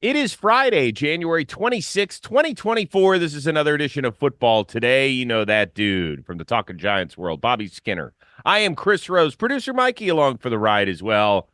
It is Friday, January 26th, 2024. This is another edition of Football Today. You know that dude from the Talking Giants world, Bobby Skinner. I am Chris Rose, producer Mikey along for the ride as well.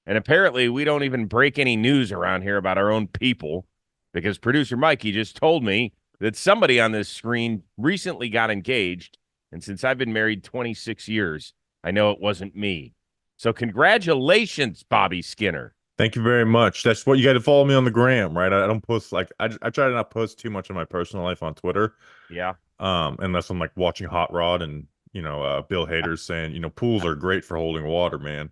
And apparently, we don't even break any news around here about our own people because producer Mikey just told me that somebody on this screen recently got engaged. And since I've been married 26 years, I know it wasn't me. So, congratulations, Bobby Skinner. Thank you very much. That's what you got to follow me on the gram, right? I don't post I try to not post too much of my personal life on Twitter, Yeah. unless I'm like watching Hot Rod and Bill Hader's saying pools are great for holding water, man.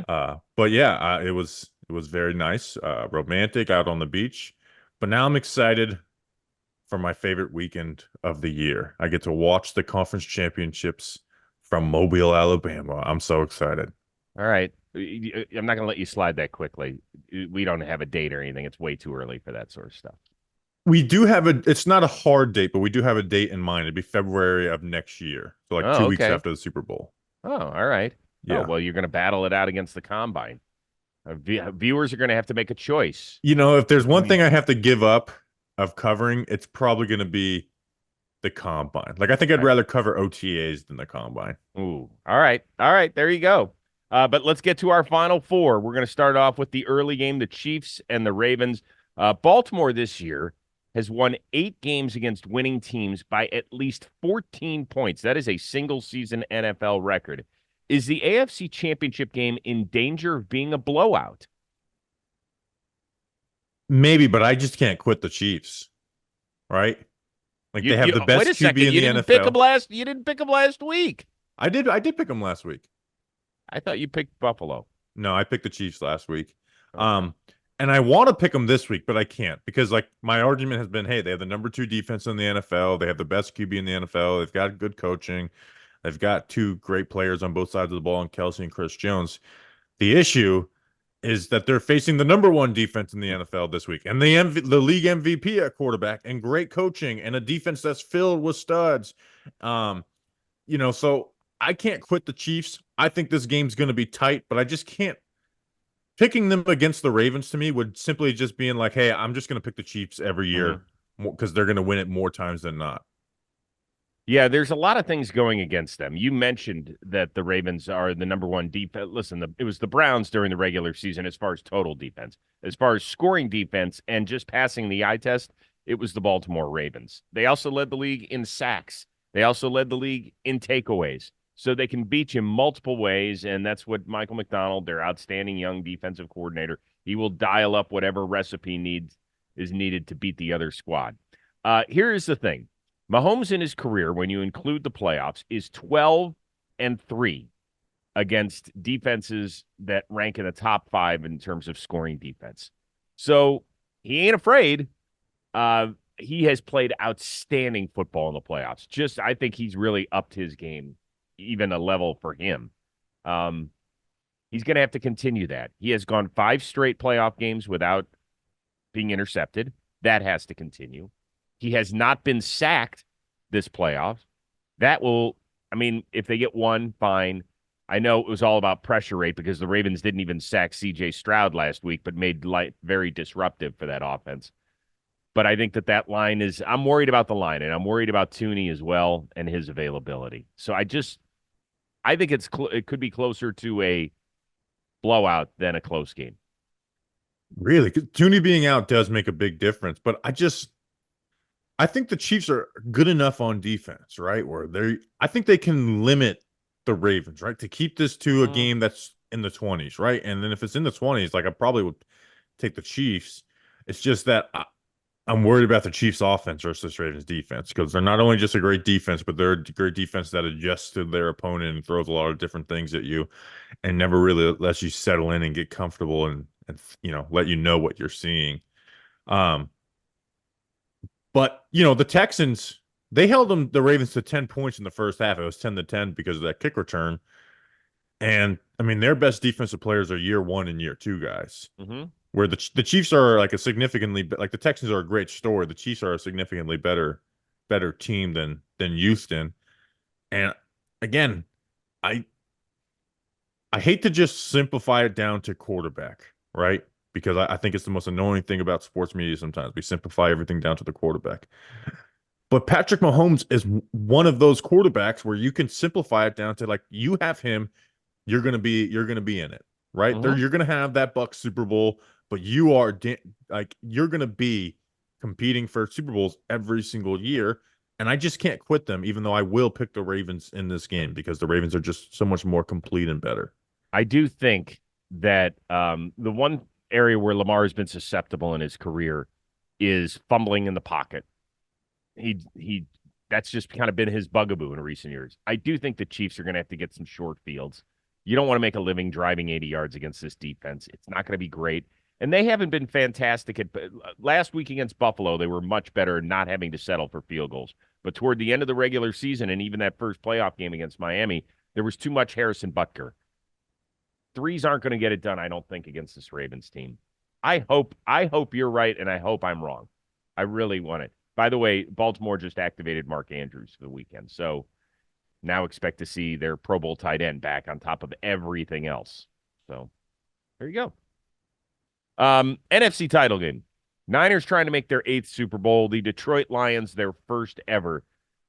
But yeah, it was very nice, romantic out on the beach. But now I'm excited for my favorite weekend of the year. I get to watch the conference championships from Mobile, Alabama. I'm so excited. All right. I'm not going to let you slide that quickly. We don't have a date or anything. It's way too early for that sort of stuff. We do have it's not a hard date, but we do have a date in mind. It'd be February of next year. So like Oh, 2 weeks okay. after the Super Bowl. Oh, all right. Oh, Yeah. well, you're going to battle it out against the combine. Viewers are going to have to make a choice. If there's one Between, thing I have to give up of covering, it's probably going to be the combine. Like I think I'd all right. rather cover OTAs than the combine. Ooh, all right. All right. There you go. But let's get to our final four. We're going to start off with the early game, the Chiefs and the Ravens. Baltimore this year has won 8 games against winning teams by at least 14 points. That is a single season NFL record. Is the AFC Championship game in danger of being a blowout? Maybe, but I just can't quit the Chiefs, right? Like they have the Wait best a QB second. in the NFL. You didn't pick them last week. I did pick them last week. I thought you picked Buffalo. No, I picked the Chiefs last week. Okay. Um, and I want to pick them this week, but I can't because like my argument has been, hey, they have the number 2 defense in the NFL. They have the best QB in the NFL. They've got good coaching. They've got 2 great players on both sides of the ball in Kelsey and Chris Jones. The issue is that they're facing the number 1 defense in the NFL this week, and the league MVP at quarterback, and great coaching, and a defense that's filled with studs. Um, so I can't quit the Chiefs. I think this game's going to be tight, but I just can't. Picking them against the Ravens to me would simply just being like, hey, I'm just going to pick the Chiefs every Mhm. year because they're going to win it more times than not. Yeah, there's a lot of things going against them. You mentioned that the Ravens are the number one defense. Listen, it was the Browns during the regular season as far as total defense. As far as scoring defense and just passing the eye test, it was the Baltimore Ravens. They also led the league in sacks. They also led the league in takeaways. So they can beat you multiple ways, and that's what Michael McDonald, their outstanding young defensive coordinator, he will dial up whatever recipe is needed to beat the other squad. Here is the thing. Mahomes in his career, when you include the playoffs, is 12-3 against defenses that rank in the top 5 in terms of scoring defense. So he ain't afraid. He has played outstanding football in the playoffs. I think he's really upped his game, even a level for him. Um, he's going to have to continue that. He has gone 5 straight playoff games without being intercepted. That has to continue. He has not been sacked this playoff. That will, I mean, if they get one, fine. I know it was all about pressure rate because the Ravens didn't even sack C.J. Stroud last week, but made life very disruptive for that offense. But I think that line I'm worried about the line, and I'm worried about Tooney as well and his availability. So I think it could be closer to a blowout than a close game. Really, 'cause Tooney being out does make a big difference, but I think the Chiefs are good enough on defense, right? I think they can limit the Ravens, right? To keep this to a Mm. game that's in the 20s, right? And then if it's in the 20s, like I probably would take the Chiefs. It's just that I'm worried about the Chiefs offense versus Ravens defense because they're not only just a great defense, but they're a great defense that adjusts to their opponent and throws a lot of different things at you and never really lets you settle in and get comfortable and let you know what you're seeing. Um, but the Texans, they held the Ravens to 10 points in the first half. It was 10-10 because of that kick return. And I mean, their best defensive players are year 1 and year 2 guys. Mm-hmm. Where the Chiefs are like a significantly like the Texans are a great story. The Chiefs are a significantly better team than Houston. And again, I I hate to just simplify it down to quarterback, right? because I think it's the most annoying thing about sports media sometimes. We simplify everything down to the quarterback. But Patrick Mahomes is one of those quarterbacks where you can simplify it down to like you have him, you're gonna be in it, right? There Mhm. you're gonna have that Bucks Super Bowl, but you are like you're gonna be competing for Super Bowls every single year. And I just can't quit them, even though I will pick the Ravens in this game because the Ravens are just so much more complete and better. I do think that the one area where Lamar has been susceptible in his career is fumbling in the pocket. He that's just kind of been his bugaboo in recent years. I do think the Chiefs are going to have to get some short fields. You don't want to make a living driving 80 yards against this defense. It's not going to be great. And they haven't been fantastic at last week against Buffalo. They were much better not having to settle for field goals. But toward the end of the regular season and even that first playoff game against Miami, there was too much Harrison Butker. Threes aren't going to get it done, I don't think, against this Ravens team. I hope you're right, and I hope I'm wrong. I really want it. By the way, Baltimore just activated Mark Andrews for the weekend, so now expect to see their Pro Bowl tight end back on top of everything else. So there you go. NFC title game. Niners trying to make their 8th Super Bowl. The Detroit Lions their first ever.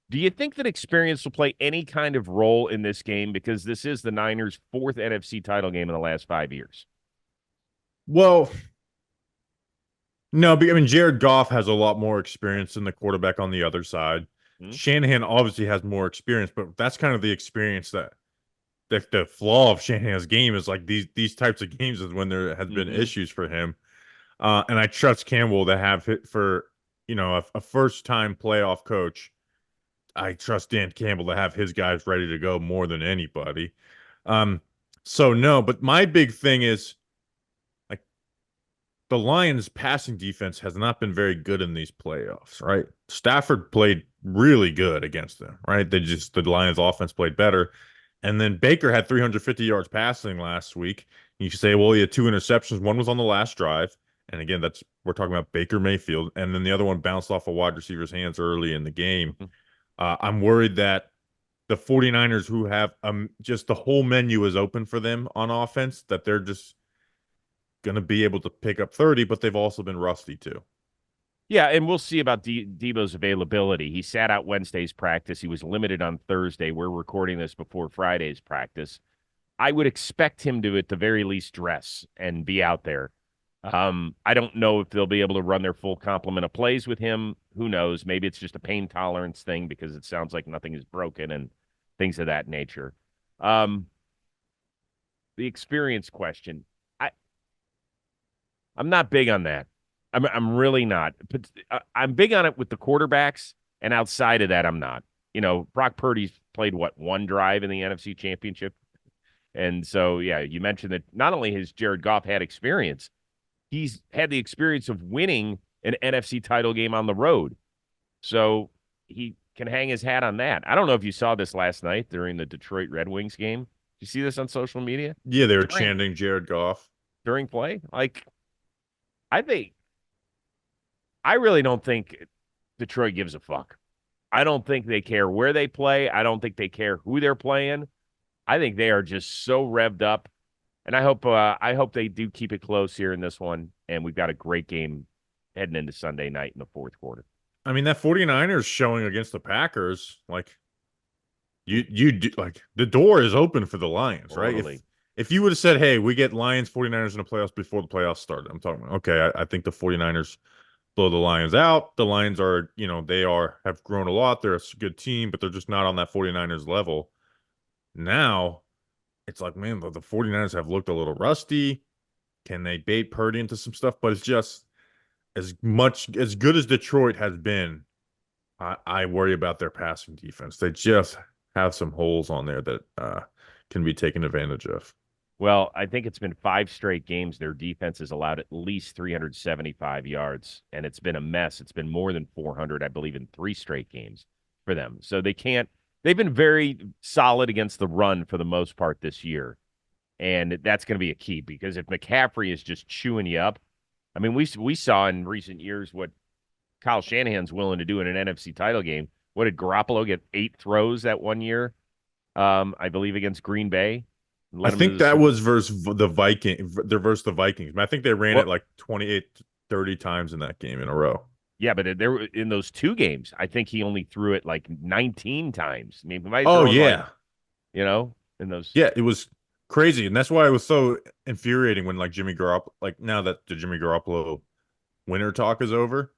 Do you think that experience will play any kind of role in this game? Because this is the Niners' 4th NFC title game in the last 5 years. Well, no, I mean Jared Goff has a lot more experience than the quarterback on the other side. Hmm? Shanahan obviously has more experience, but that's kind of the experience that the flaw of Shanahan's game is like these types of games is when there has been Mm-hmm. issues for him. And I trust Campbell to have hit for a first time playoff coach. I trust Dan Campbell to have his guys ready to go more than anybody. Um, so no, but my big thing is like the Lions passing defense has not been very good in these playoffs, right? Stafford played really good against them, right? The Lions offense played better. And then Baker had 350 yards passing last week. You could say, well, he had 2 interceptions. One was on the last drive. And again, we're talking about Baker Mayfield. And then the other one bounced off a wide receiver's hands early in the game. I'm worried that the 49ers, who have just the whole menu is open for them on offense, that they're just going to be able to pick up 30, but they've also been rusty too. Yeah, and we'll see about Debo's availability. He sat out Wednesday's practice. He was limited on Thursday. We're recording this before Friday's practice. I would expect him to, at the very least, dress and be out there. I don't know if they'll be able to run their full complement of plays with him. Who knows? Maybe it's just a pain tolerance thing because it sounds like nothing is broken and things of that nature. Um, the experience question. I I'm not big on that. I'm really not. But I'm big on it with the quarterbacks, and outside of that, I'm not. Brock Purdy's played what, one drive in the NFC Championship, and so yeah, you mentioned that not only has Jared Goff had experience, he's had the experience of winning an NFC title game on the road, so he can hang his hat on that. I don't know if you saw this last night during the Detroit Red Wings game. Did you see this on social media? Yeah, they were During chanting Jared Goff. during play, like I think I really don't think Detroit gives a fuck. I don't think they care where they play. I don't think they care who they're playing. I think they are just so revved up, and I hope they do keep it close here in this one. And we've got a great game heading into Sunday night in the fourth quarter. I mean, that 49ers showing against the Packers, like you do, like the door is open for the Lions, right? Totally. If you would have said, "Hey, we get Lions 49ers in the playoffs before the playoffs started," I'm talking about, okay, I think the 49ers blow the Lions out. The Lions are, have grown a lot. They're a good team, but they're just not on that 49ers level. Now, it's like, man, the 49ers have looked a little rusty. Can they bait Purdy into some stuff? But it's just as good as Detroit has been, I worry about their passing defense. They just have some holes on there that can be taken advantage of. Well, I think it's been 5 straight games. Their defense has allowed at least 375 yards, and it's been a mess. It's been more than 400, I believe, in 3 straight games for them. So they've been very solid against the run for the most part this year. And that's going to be a key because if McCaffrey is just chewing you up, I mean, we saw in recent years what Kyle Shanahan's willing to do in an NFC title game. What did Garoppolo get 8 throws that one year? I believe against Green Bay. I Led them to think the that Super was Bowl. versus the Vikings. I think they ran it Well, like 28, 30 times in that game in a row. yeah, but there in those two games, I think he only threw it like 19 times. I mean, he might have Oh thrown like, yeah. in those. Yeah, it was crazy. And that's why it was so infuriating when like Jimmy Garoppolo, like now that the Jimmy Garoppolo winter talk is over,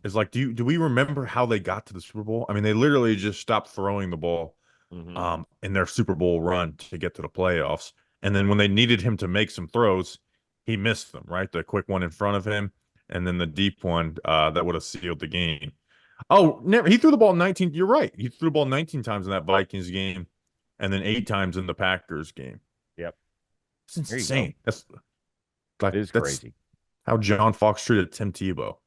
it's like, do we remember how they got to the Super Bowl? I mean, they literally just stopped throwing the ball Mm-hmm. in their Super Bowl run to get to the playoffs. And then when they needed him to make some throws, he missed them, right? The quick one in front of him, and then the deep one that would have sealed the game. Oh, never. He threw the ball 19. You're right. He threw the ball 19 times in that Vikings game, and then 8 times in the Packers game. Yep. It's There you go. insane. It is That's crazy. how John Fox treated Tim Tebow.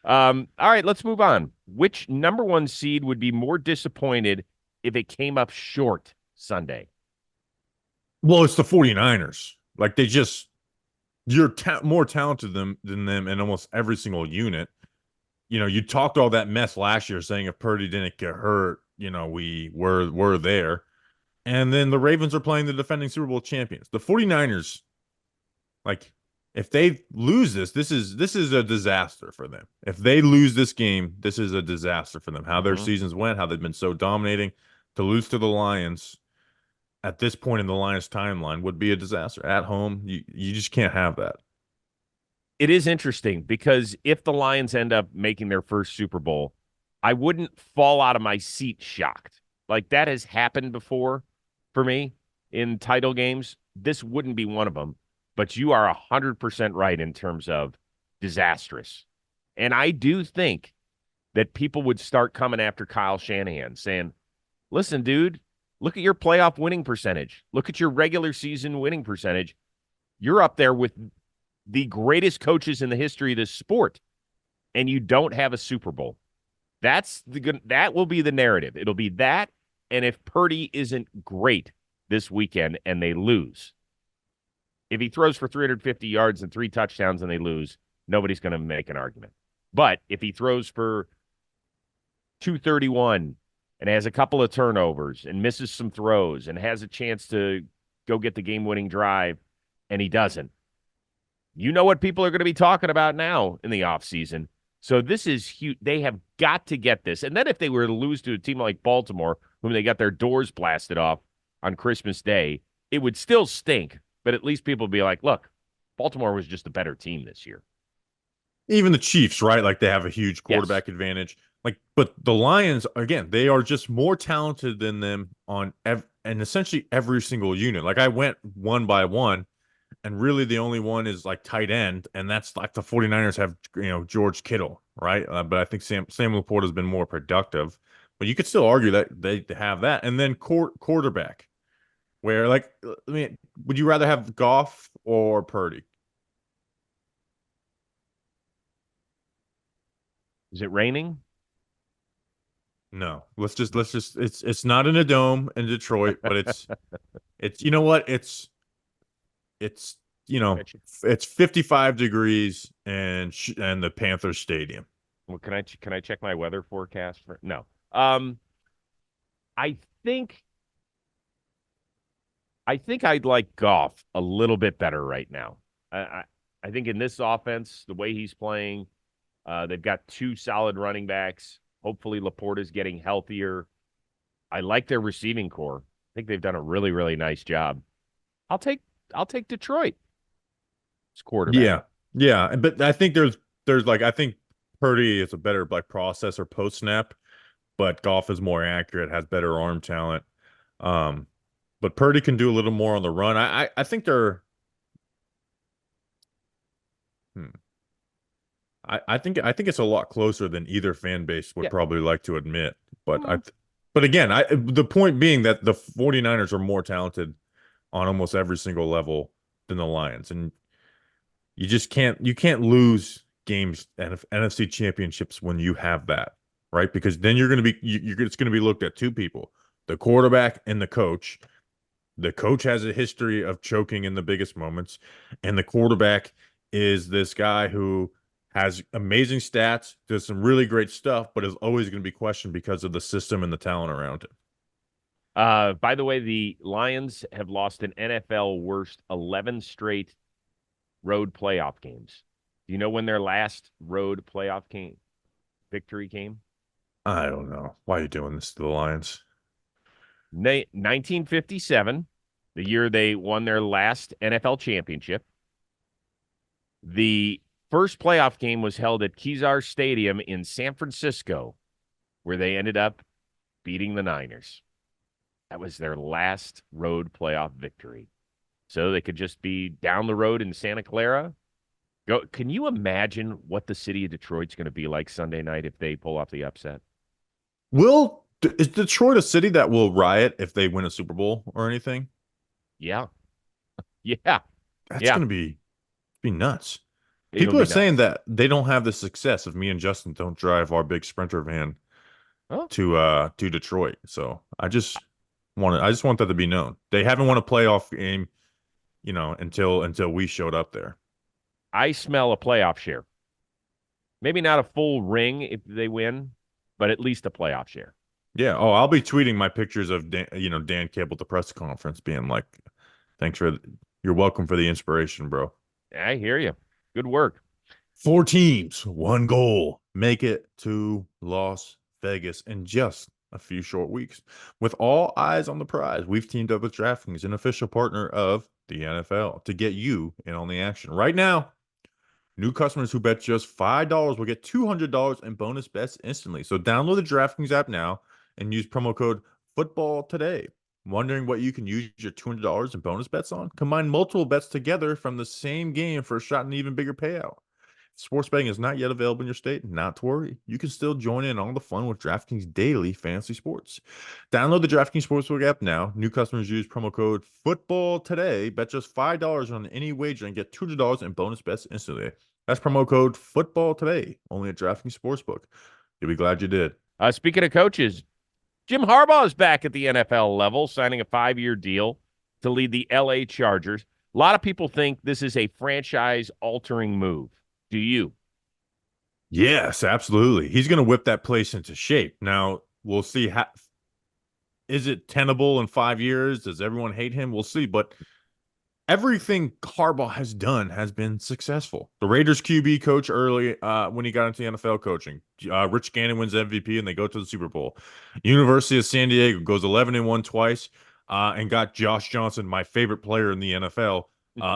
All right, let's move on. Which number one seed would be more disappointed if it came up short Sunday? Well, it's the 49ers. Like they just more talented than them in almost every single unit. You talked all that mess last year saying if Purdy didn't get hurt, we were there. And then the Ravens are playing the defending Super Bowl champions. The 49ers, like if they lose this is a disaster for them. If they lose this game, this is a disaster for them. How their Mm-hmm. seasons went, how they've been so dominating, to lose to the Lions at this point in the Lions timeline would be a disaster. At home, you just can't have that. It is interesting because if the Lions end up making their first Super Bowl, I wouldn't fall out of my seat shocked. Like that has happened before for me in title games. This wouldn't be one of them, but you are 100% right in terms of disastrous. And I do think that people would start coming after Kyle Shanahan saying, listen, dude, look at your playoff winning percentage. Look at your regular season winning percentage. You're up there with the greatest coaches in the history of this sport, and you don't have a Super Bowl. That will be the narrative. It'll be that, and if Purdy isn't great this weekend and they lose, if he throws for 350 yards and 3 touchdowns and they lose, nobody's going to make an argument. But if he throws for 231 and has a couple of turnovers and misses some throws and has a chance to go get the game-winning drive and he doesn't, you know what people are going to be talking about now in the offseason. So this is huge. They have got to get this. And then if they were to lose to a team like Baltimore, whom they got their doors blasted off on Christmas Day, it would still stink. But at least people would be like, look, Baltimore was just a better team this year. Even the Chiefs, right? Like they have a huge Yes. quarterback advantage. Like, but the Lions, again, they are just more talented than them and essentially every single unit. Like I went one by one, and really the only one is like tight end, and that's like the 49ers have, George Kittle, right? But I think Sam Laporta has been more productive. But you could still argue that they have that. And then quarterback, where like, I mean, would you rather have Goff or Purdy? Is it raining? No. Let's just it's not in a dome in Detroit, but it's you know what? It's you know, it's 55 degrees and the Panthers Stadium. Well, can I check my weather forecast for no. Um, I think I think I'd like Goff a little bit better right now. I think in this offense, the way he's playing, they've got two solid running backs. Hopefully, Laporta's getting healthier. I like their receiving core. I think they've done a really, really nice job. I'll take I'll take Detroit. It's quarterback. Yeah. Yeah, but I think there's like I think Purdy is a better like processor post snap, but Goff is more accurate, has better arm talent. Um, but Purdy can do a little more on the run. I think they're hmm, I think it's a lot closer than either fan base would Yeah. probably like to admit. But Mm. but again, the point being that the 49ers are more talented on almost every single level than the Lions. And you can't lose games and NFC championships when you have that, right? Because then you're going to be it's going to be looked at two people, the quarterback and the coach. The coach has a history of choking in the biggest moments, and the quarterback is this guy who has amazing stats, does some really great stuff, but is always going to be questioned because of the system and the talent around him. By the way, the Lions have lost an NFL worst 11 straight road playoff games. Do you know when their last road playoff game victory came? I don't know. Why are you doing this to the Lions? 1957, the year they won their last NFL championship. The first playoff game was held at Kezar Stadium in San Francisco, where they ended up beating the Niners. That was their last road playoff victory. So they could just be down the road in Santa Clara. Go. Can you imagine what the city of Detroit's going to be like Sunday night if they pull off the upset? Is Detroit a city that will riot if they win a Super Bowl or anything? Yeah. Yeah. That's Yeah. gonna be nuts. It'll People are be saying nuts. that they don't have the success if me and Justin don't drive our big Sprinter van Oh, to Detroit. So I just want that to be known. They haven't won a playoff game, until we showed up there. I smell a playoff share. Maybe not a full ring if they win, but at least a playoff share. Yeah. Oh, I'll be tweeting my pictures of Dan Cable at the press conference, being like, "Thanks for you're welcome for the inspiration, bro." I hear you. Good work. 4 teams, one goal. Make it to Las Vegas in just a few short weeks. With all eyes on the prize, we've teamed up with DraftKings, an official partner of the NFL, to get you in on the action. Right now, new customers who bet just $5 will get $200 in bonus bets instantly. So download the DraftKings app now and use promo code football today. Wondering what you can use your $200 in bonus bets on? Combine multiple bets together from the same game for a shot at an even bigger payout. Sports betting is not yet available in your state. Not to worry. You can still join in on the fun with DraftKings Daily Fantasy Sports. Download the DraftKings Sportsbook app now. New customers use promo code football today. Bet just $5 on any wager and get $200 in bonus bets instantly. That's promo code football today. Only at DraftKings Sportsbook. You'll be glad you did. Speaking of coaches, Jim Harbaugh is back at the NFL level, signing a 5-year deal to lead the LA Chargers. A lot of people think this is a franchise-altering move. Do you? Yes, absolutely. He's going to whip that place into shape. Now, we'll see how is it tenable in 5 years? Does everyone hate him? We'll see. But everything Harbaugh has done has been successful. The Raiders QB coach early when he got into the NFL coaching. Rich Gannon wins MVP and they go to the Super Bowl. University of San Diego goes 11-1 twice and got Josh Johnson, my favorite player in the NFL,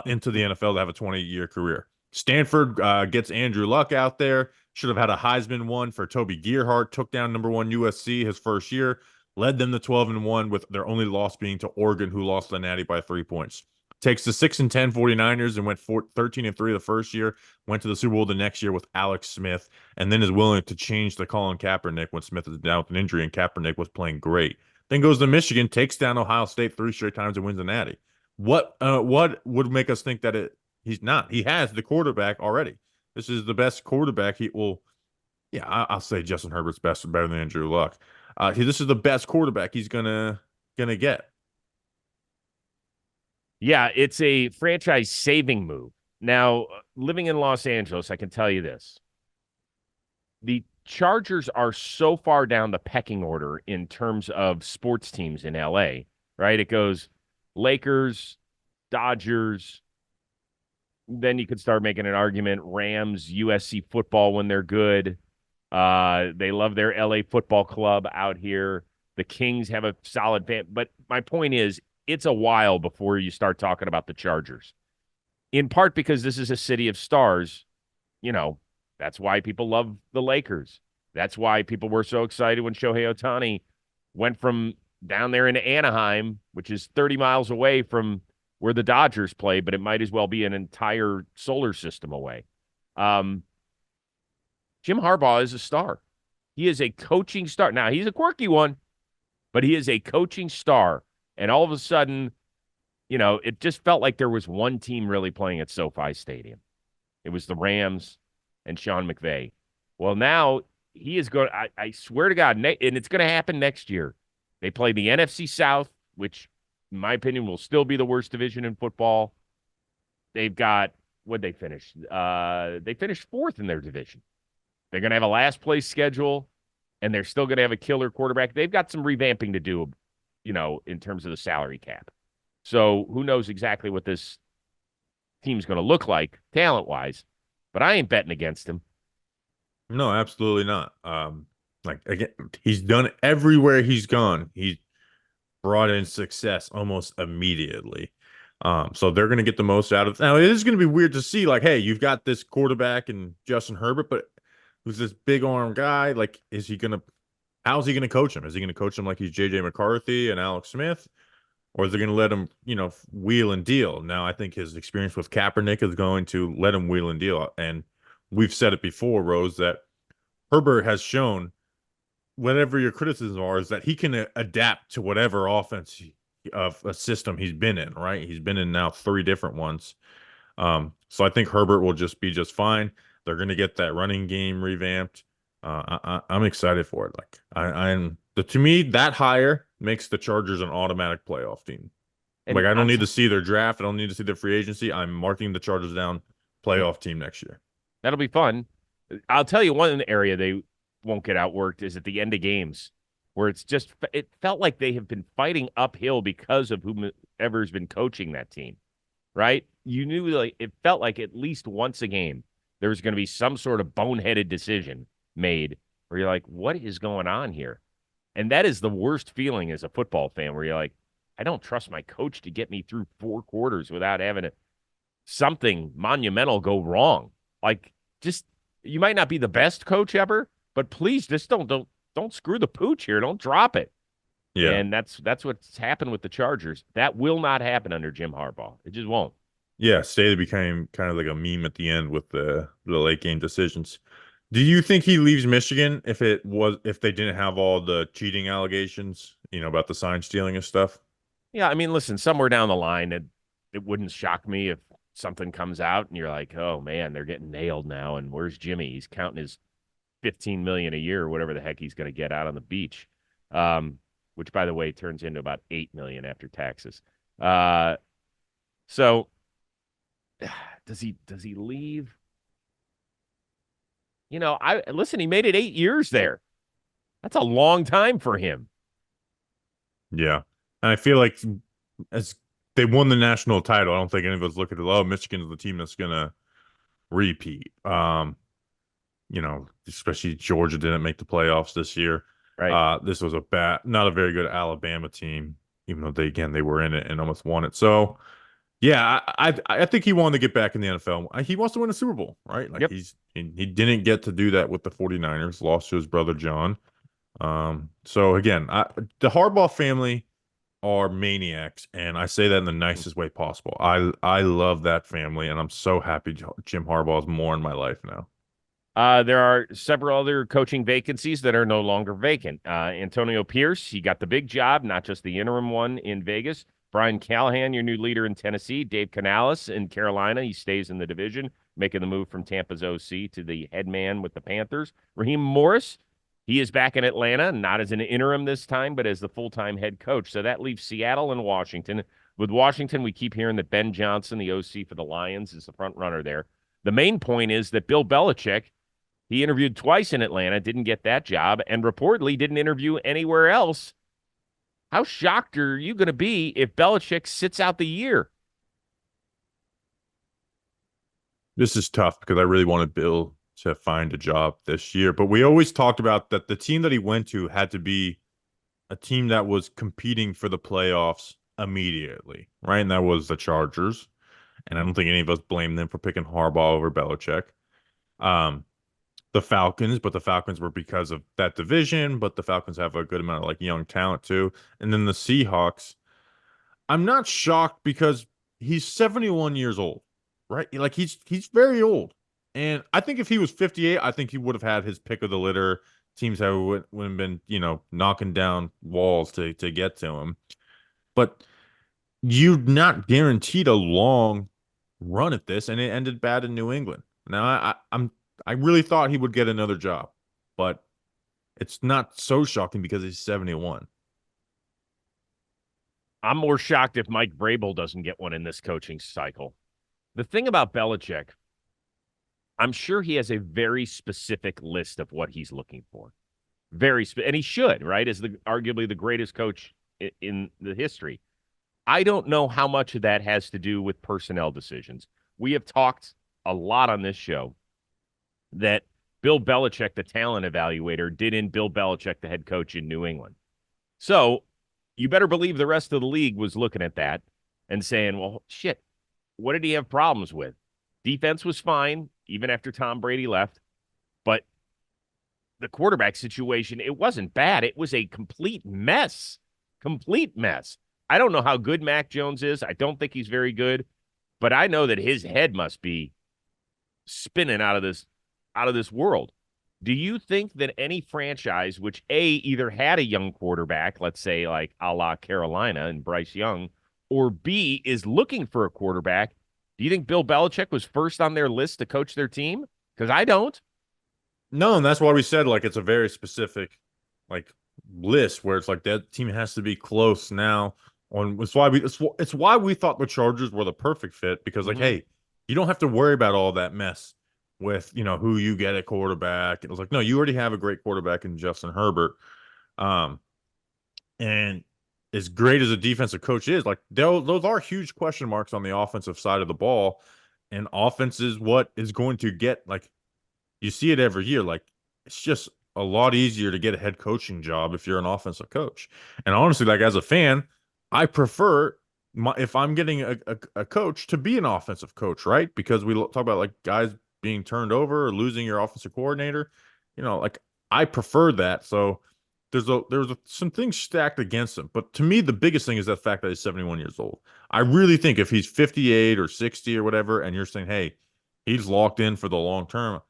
into the NFL to have a 20-year career. Stanford gets Andrew Luck out there. Should have had a Heisman one for Toby Gerhart. Took down number 1 USC his first year. Led them to 12-1 with their only loss being to Oregon, who lost the Natty by 3 points. Takes the 6-10 49ers and went 13-3 the first year, went to the Super Bowl the next year with Alex Smith, and then is willing to change to Colin Kaepernick when Smith is down with an injury and Kaepernick was playing great. Then goes to Michigan, takes down Ohio State 3 straight times and wins the Natty. What would make us think that he's not? He has the quarterback already. This is the best quarterback he will. Yeah, I'll say Justin Herbert's better than Andrew Luck. This is the best quarterback he's gonna get. Yeah, it's a franchise-saving move. Now, living in Los Angeles, I can tell you this. The Chargers are so far down the pecking order in terms of sports teams in LA, right? It goes Lakers, Dodgers, then you could start making an argument Rams, USC football when they're good. They love their LA football club out here. The Kings have a solid fan. But my point is, it's a while before you start talking about the Chargers. In part because this is a city of stars. You know, that's why people love the Lakers. That's why people were so excited when Shohei Ohtani went from down there into Anaheim, which is 30 miles away from where the Dodgers play, but it might as well be an entire solar system away. Jim Harbaugh is a star. He is a coaching star. Now, he's a quirky one, but he is a coaching star. And all of a sudden, you know, it just felt like there was one team really playing at SoFi Stadium. It was the Rams and Sean McVay. Well, now he is going, I swear to God, and it's going to happen next year. They play the NFC South, which, in my opinion, will still be the worst division in football. They've got, what'd they finish? They finished 4th in their division. They're going to have a last place schedule, and they're still going to have a killer quarterback. They've got some revamping to do in terms of the salary cap. So who knows exactly what this team's going to look like talent-wise, but I ain't betting against him. No, absolutely not. Like again, he's done it everywhere he's gone. He's brought in success almost immediately. So they're going to get the most out of it. Now, it is going to be weird to see, like, hey, you've got this quarterback and Justin Herbert, but who's this big arm guy? Like, how's he going to coach him? Is he going to coach him like he's JJ McCarthy and Alex Smith? Or is he going to let him, wheel and deal? Now, I think his experience with Kaepernick is going to let him wheel and deal. And we've said it before, Rose, that Herbert has shown whatever your criticisms are, is that he can adapt to whatever offense of a system he's been in, right? He's been in now 3 different ones. So I think Herbert will just be just fine. They're going to get that running game revamped. I'm excited for it. Like to me, that hire makes the Chargers an automatic playoff team. And Like I don't need to see their draft. I don't need to see their free agency. I'm marking the Chargers down playoff team next year. that'll be fun. I'll tell you one area they won't get outworked is at the end of games, where it felt like they have been fighting uphill because of whomever's been coaching that team, right? You knew, like, it felt like at least once a game there was going to be some sort of boneheaded decision made where you're like, what is going on here? And that is the worst feeling as a football fan, where you're like, I don't trust my coach to get me through 4 quarters without having something monumental go wrong. Like, just, you might not be the best coach ever, but please just don't screw the pooch here. Don't drop it. Yeah. And that's what's happened with the Chargers. That will not happen under Jim Harbaugh. It just won't. Yeah, Staley became kind of like a meme at the end with the late game decisions. Do you think he leaves Michigan if they didn't have all the cheating allegations, about the sign stealing and stuff? Yeah, I mean, listen, somewhere down the line, it wouldn't shock me if something comes out and you're like, oh man, they're getting nailed now. And where's Jimmy? He's counting his 15 million a year or whatever the heck he's going to get out on the beach. Which by the way turns into about 8 million after taxes. So does he leave? He made it 8 years there. That's a long time for him. Yeah. And I feel like as they won the national title, I don't think any of us look at it, oh, Michigan's the team that's gonna repeat. Especially Georgia didn't make the playoffs this year. Right. This was not a very good Alabama team, even though they were in it and almost won it. So yeah, I think he wanted to get back in the NFL. He wants to win a Super Bowl, right? Like Yep. he didn't get to do that with the 49ers, lost to his brother John. So again, the Harbaugh family are maniacs, and I say that in the nicest way possible. I love that family, and I'm so happy Jim Harbaugh is more in my life now. There are several other coaching vacancies that are no longer vacant. Antonio Pierce, he got the big job, not just the interim one in Vegas. Brian Callahan, your new leader in Tennessee. Dave Canales in Carolina. He stays in the division, making the move from Tampa's OC to the head man with the Panthers. Raheem Morris, he is back in Atlanta, not as an interim this time, but as the full-time head coach. So that leaves Seattle and Washington. With Washington, we keep hearing that Ben Johnson, the OC for the Lions, is the front runner there. The main point is that Bill Belichick, he interviewed twice in Atlanta, didn't get that job, and reportedly didn't interview anywhere else. How shocked are you going to be if Belichick sits out the year? This is tough because I really wanted Bill to find a job this year, but we always talked about that the team that he went to had to be a team that was competing for the playoffs immediately, right? And that was the Chargers. And I don't think any of us blame them for picking Harbaugh over Belichick. The Falcons, but the Falcons were because of that division, but the Falcons have a good amount of like young talent too. And then the Seahawks, I'm not shocked because he's 71 years old, right? Like he's very old. And I think if he was 58, I think he would have had his pick of the litter. Teams would have been, knocking down walls to get to him. But you're not guaranteed a long run at this, and it ended bad in New England. Now I really thought he would get another job, but it's not so shocking because he's 71. I'm more shocked if Mike Vrabel doesn't get one in this coaching cycle. The thing about Belichick, I'm sure he has a very specific list of what he's looking for. And he should, right? As arguably the greatest coach in the history. I don't know how much of that has to do with personnel decisions. We have talked a lot on this show that Bill Belichick, the talent evaluator, did in Bill Belichick, the head coach in New England. So you better believe the rest of the league was looking at that and saying, well, shit, what did he have problems with? Defense was fine, even after Tom Brady left. But the quarterback situation, it wasn't bad. It was a complete mess. Complete mess. I don't know how good Mac Jones is. I don't think he's very good, but I know that his head must be spinning out of this world. Do you think that any franchise which either had a young quarterback, let's say like a la Carolina and Bryce Young, or B is looking for a quarterback, do you think Bill Belichick was first on their list to coach their team? Because I don't. No, and that's why we said like it's a very specific like list where it's like that team has to be close now. On it's why we thought the Chargers were the perfect fit because like, Mm-hmm. hey, you don't have to worry about all that mess with who you get at quarterback. It was like, no, you already have a great quarterback in Justin Herbert. Um, and as great as a defensive coach is, like those are huge question marks on the offensive side of the ball. And offense is what is going to get like you see it every year. Like it's just a lot easier to get a head coaching job if you're an offensive coach. And honestly, like as a fan, I prefer if I'm getting a coach to be an offensive coach, right? Because we talk about like guys being turned over or losing your offensive coordinator. Like I prefer that. So some things stacked against him. But to me, the biggest thing is the fact that he's 71 years old. I really think if he's 58 or 60 or whatever, and you're saying, hey, he's locked in for the long term,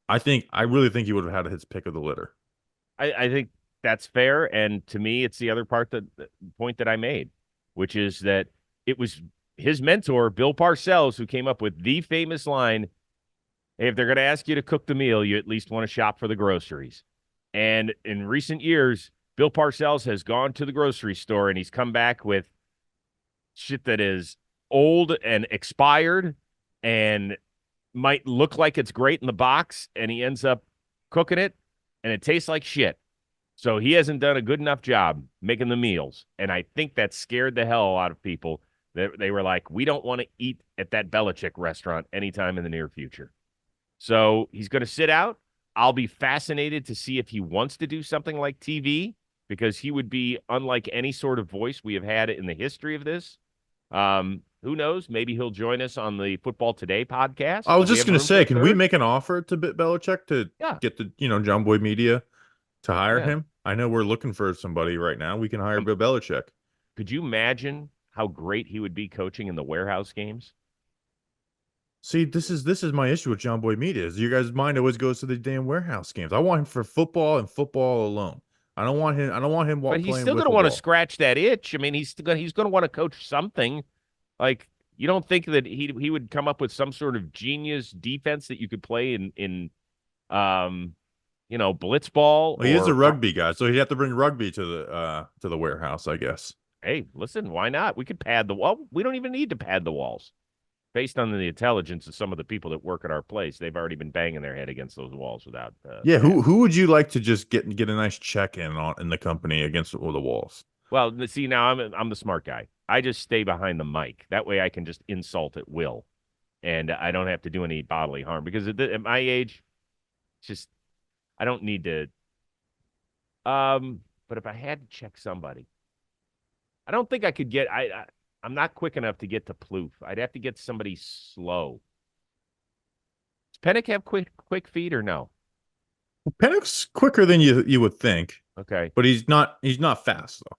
I really think he would have had his pick of the litter. I think that's fair. And to me, it's the other part the point that I made, which is that it was his mentor, Bill Parcells, who came up with the famous line, hey, if they're going to ask you to cook the meal, you at least want to shop for the groceries. And in recent years, Bill Parcells has gone to the grocery store and he's come back with shit that is old and expired and might look like it's great in the box, and he ends up cooking it and it tastes like shit. So he hasn't done a good enough job making the meals. And I think that scared the hell out of people. They were like, we don't want to eat at that Belichick restaurant anytime in the near future. So he's going to sit out. I'll be fascinated to see if he wants to do something like TV because he would be unlike any sort of voice we have had in the history of this. Who knows? Maybe he'll join us on the Football Today podcast. I was Do we just have gonna room for say, a can we third? make an offer to Belichick to Yeah, get the John Boy Media to hire yeah. him? I know we're looking for somebody right now. We can hire Bill Belichick. Could you imagine how great he would be coaching in the warehouse games? See, this is my issue with John Boy Media. Is your guys' mind always goes to the damn warehouse games? I want him for football and football alone. I don't want him. I don't want him But he's playing still going to wiffle want to ball. scratch that itch. I mean, he's going to want to coach something. Like you don't think that he would come up with some sort of genius defense that you could play in um blitz ball Well, he is a or rugby guy, so he'd have to bring rugby to the warehouse, I guess. hey, listen, why not? We could pad the wall. We don't even need to pad the walls. Based on the intelligence of some of the people that work at our place, they've already been banging their head against those walls without Yeah, who padding. who would you like to just get a nice check in on in the company against all the walls? Well, see, now I'm the smart guy. I just stay behind the mic. That way, I can just insult at will, and I don't have to do any bodily harm because at my age, it's just I don't need to. But if I had to check somebody, I don't think I could get. I'm not quick enough to get to Plouffe. I'd have to get somebody slow. Does Pennick have quick feet or no? Pennick's quicker than you would think, Okay. but he's not fast though.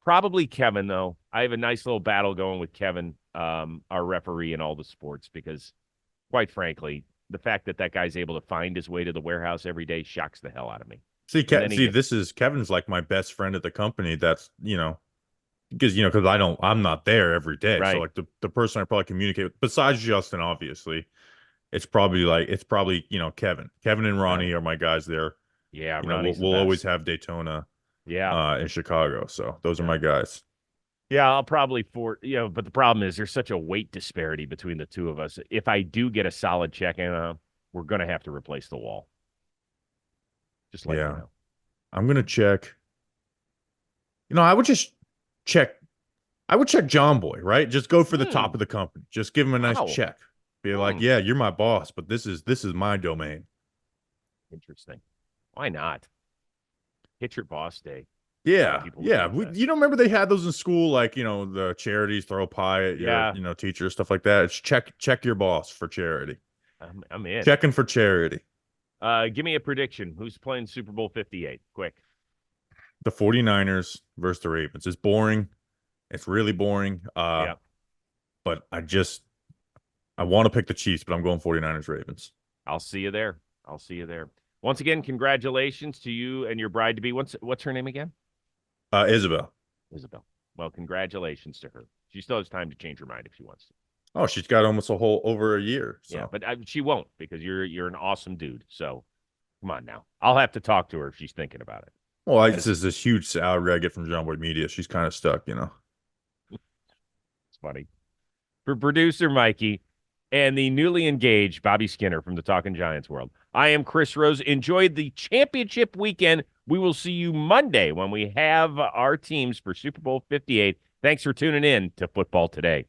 Probably Kevin, though. I have a nice little battle going with Kevin, our referee in all the sports, because quite frankly, the fact that that guy's able to find his way to the warehouse every day shocks the hell out of me. And then he See, gets this is Kevin's like my best friend at the company. That's because I'm not there every day. So right. like the person I probably communicate with, besides Justin, obviously, it's probably Kevin and Got it. Ronnie are my guys there. Yeah, We'll Ronnie's the we'll always best. have Daytona Yeah. in Chicago. So those are Yeah. my guys. Yeah, I'll probably but the problem is there's such a weight disparity between the two of us. If I do get a solid check in, we're going to have to replace the wall. Just letting you Yeah. know. I'm gonna check. I would just check. I would check John Boy, right? Just go for the top Hmm. of the company. Just give him a nice Wow. check. Be like, Hmm. yeah, you're my boss, but this is my domain. Interesting. Why not? Hit your boss day. A lot of Yeah, people would yeah. love that. You don't remember they had those in school, like the charities throw a pie at your Yeah, teacher, stuff like that. It's check your boss for charity. I'm in. Checking for charity. Give me a prediction. Who's playing Super Bowl 58? Quick. The 49ers versus the Ravens. It's boring. It's really boring. Yeah, But I want to pick the Chiefs, but I'm going 49ers Ravens. I'll see you there. I'll see you there. Once again, congratulations to you and your bride to be. What's her name again? Isabel. Isabel. Well, congratulations to her. She still has time to change her mind if she wants to. Oh, she's got almost a whole over a year. Yeah, So, but she won't because you're an awesome dude. So come on now. I'll have to talk to her if she's thinking about it. well, this is this huge salary I get from John Boy Media. She's kind of stuck. It's funny. For producer Mikey and the newly engaged Bobby Skinner from the Talking Giants world, I am Chris Rose. Enjoy the championship weekend. We will see you Monday when we have our teams for Super Bowl 58. Thanks for tuning in to Football Today.